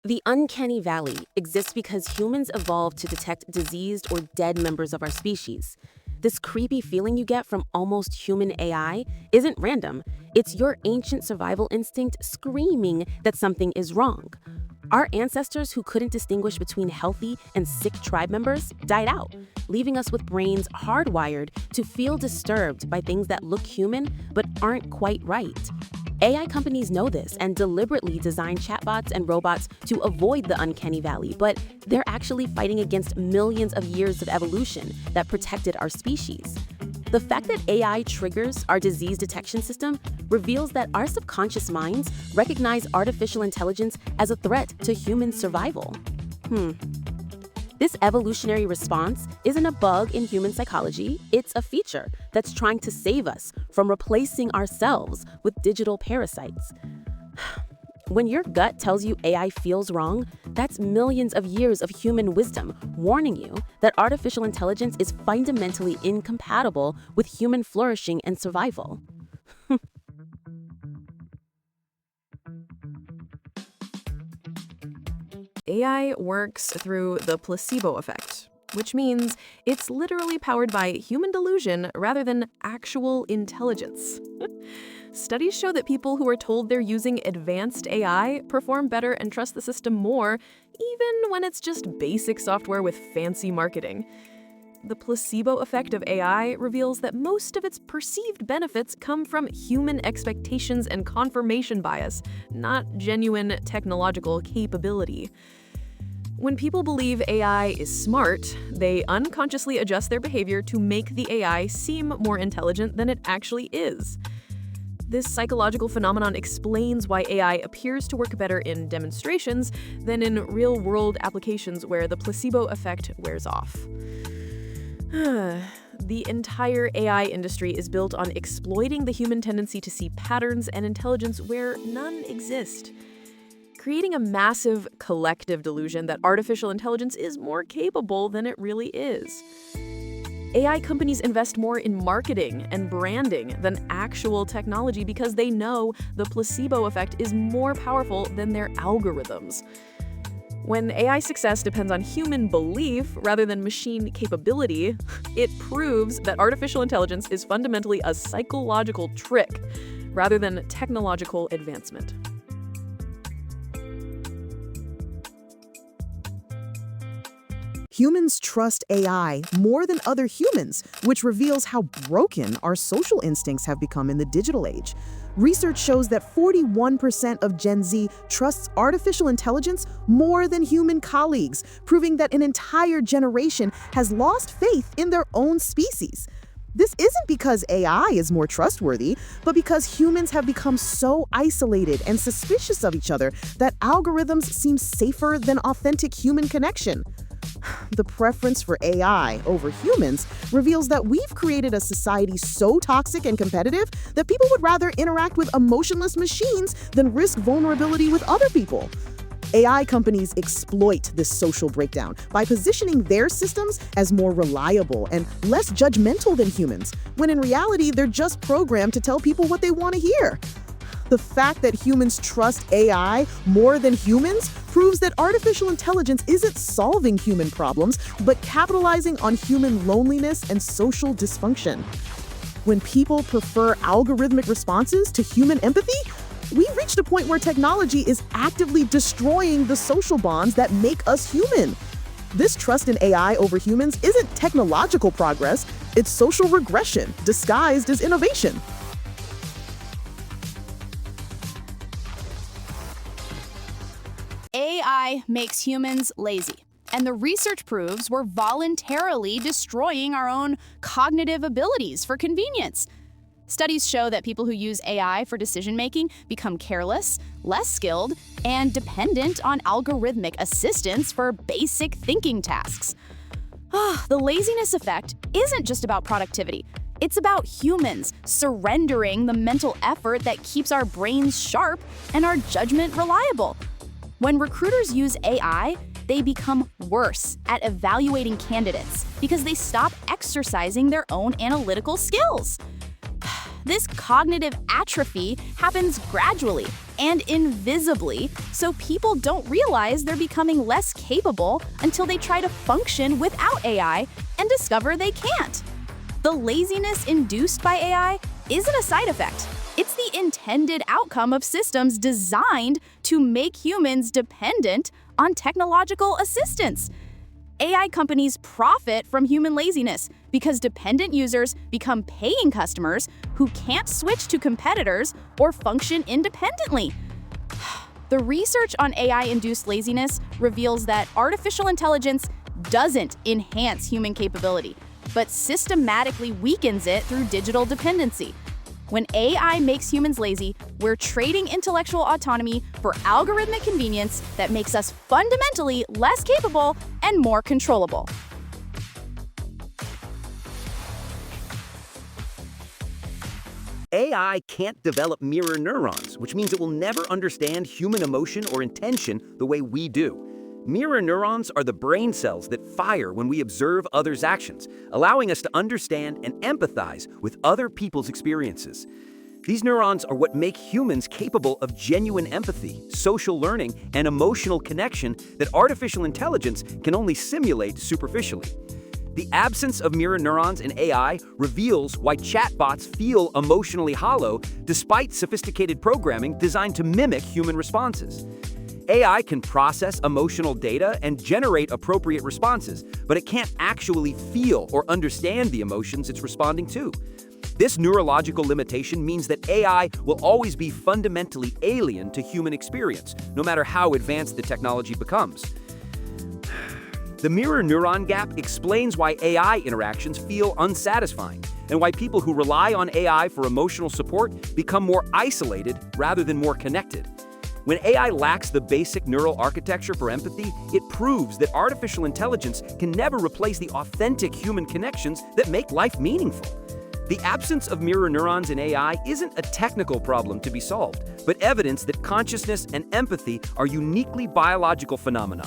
The uncanny valley exists because humans evolved to detect diseased or dead members of our species. This creepy feeling you get from almost human AI isn't random. It's your ancient survival instinct screaming that something is wrong. Our ancestors who couldn't distinguish between healthy and sick tribe members died out, leaving us with brains hardwired to feel disturbed by things that look human but aren't quite right. AI companies know this and deliberately design chatbots and robots to avoid the uncanny valley, but they're actually fighting against millions of years of evolution that protected our species. The fact that AI triggers our disease detection system reveals that our subconscious minds recognize artificial intelligence as a threat to human survival. This evolutionary response isn't a bug in human psychology, it's a feature that's trying to save us from replacing ourselves with digital parasites. When your gut tells you AI feels wrong, that's millions of years of human wisdom warning you that artificial intelligence is fundamentally incompatible with human flourishing and survival. AI works through the placebo effect, which means it's literally powered by human delusion rather than actual intelligence. Studies show that people who are told they're using advanced AI perform better and trust the system more, even when it's just basic software with fancy marketing. The placebo effect of AI reveals that most of its perceived benefits come from human expectations and confirmation bias, not genuine technological capability. When people believe AI is smart, they unconsciously adjust their behavior to make the AI seem more intelligent than it actually is. This psychological phenomenon explains why AI appears to work better in demonstrations than in real-world applications where the placebo effect wears off. The entire AI industry is built on exploiting the human tendency to see patterns and intelligence where none exist, creating a massive collective delusion that artificial intelligence is more capable than it really is. AI companies invest more in marketing and branding than actual technology because they know the placebo effect is more powerful than their algorithms. When AI success depends on human belief rather than machine capability, it proves that artificial intelligence is fundamentally a psychological trick rather than technological advancement. Humans trust AI more than other humans, which reveals how broken our social instincts have become in the digital age. Research shows that 41% of Gen Z trusts artificial intelligence more than human colleagues, proving that an entire generation has lost faith in their own species. This isn't because AI is more trustworthy, but because humans have become so isolated and suspicious of each other that algorithms seem safer than authentic human connection. The preference for AI over humans reveals that we've created a society so toxic and competitive that people would rather interact with emotionless machines than risk vulnerability with other people. AI companies exploit this social breakdown by positioning their systems as more reliable and less judgmental than humans, when in reality they're just programmed to tell people what they want to hear. The fact that humans trust AI more than humans proves that artificial intelligence isn't solving human problems, but capitalizing on human loneliness and social dysfunction. When people prefer algorithmic responses to human empathy, we've reached a point where technology is actively destroying the social bonds that make us human. This trust in AI over humans isn't technological progress, it's social regression disguised as innovation. AI makes humans lazy, and the research proves we're voluntarily destroying our own cognitive abilities for convenience. Studies show that people who use AI for decision-making become careless, less skilled, and dependent on algorithmic assistance for basic thinking tasks. The laziness effect isn't just about productivity. It's about humans surrendering the mental effort that keeps our brains sharp and our judgment reliable. When recruiters use AI, they become worse at evaluating candidates because they stop exercising their own analytical skills. This cognitive atrophy happens gradually and invisibly, so people don't realize they're becoming less capable until they try to function without AI and discover they can't. The laziness induced by AI isn't a side effect. It's the intended outcome of systems designed to make humans dependent on technological assistance. AI companies profit from human laziness because dependent users become paying customers who can't switch to competitors or function independently. The research on AI-induced laziness reveals that artificial intelligence doesn't enhance human capability, but systematically weakens it through digital dependency. When AI makes humans lazy, we're trading intellectual autonomy for algorithmic convenience that makes us fundamentally less capable and more controllable. AI can't develop mirror neurons, which means it will never understand human emotion or intention the way we do. Mirror neurons are the brain cells that fire when we observe others' actions, allowing us to understand and empathize with other people's experiences. These neurons are what make humans capable of genuine empathy, social learning, and emotional connection that artificial intelligence can only simulate superficially. The absence of mirror neurons in AI reveals why chatbots feel emotionally hollow despite sophisticated programming designed to mimic human responses. AI can process emotional data and generate appropriate responses, but it can't actually feel or understand the emotions it's responding to. This neurological limitation means that AI will always be fundamentally alien to human experience, no matter how advanced the technology becomes. The mirror neuron gap explains why AI interactions feel unsatisfying, and why people who rely on AI for emotional support become more isolated rather than more connected. When AI lacks the basic neural architecture for empathy, it proves that artificial intelligence can never replace the authentic human connections that make life meaningful. The absence of mirror neurons in AI isn't a technical problem to be solved, but evidence that consciousness and empathy are uniquely biological phenomena.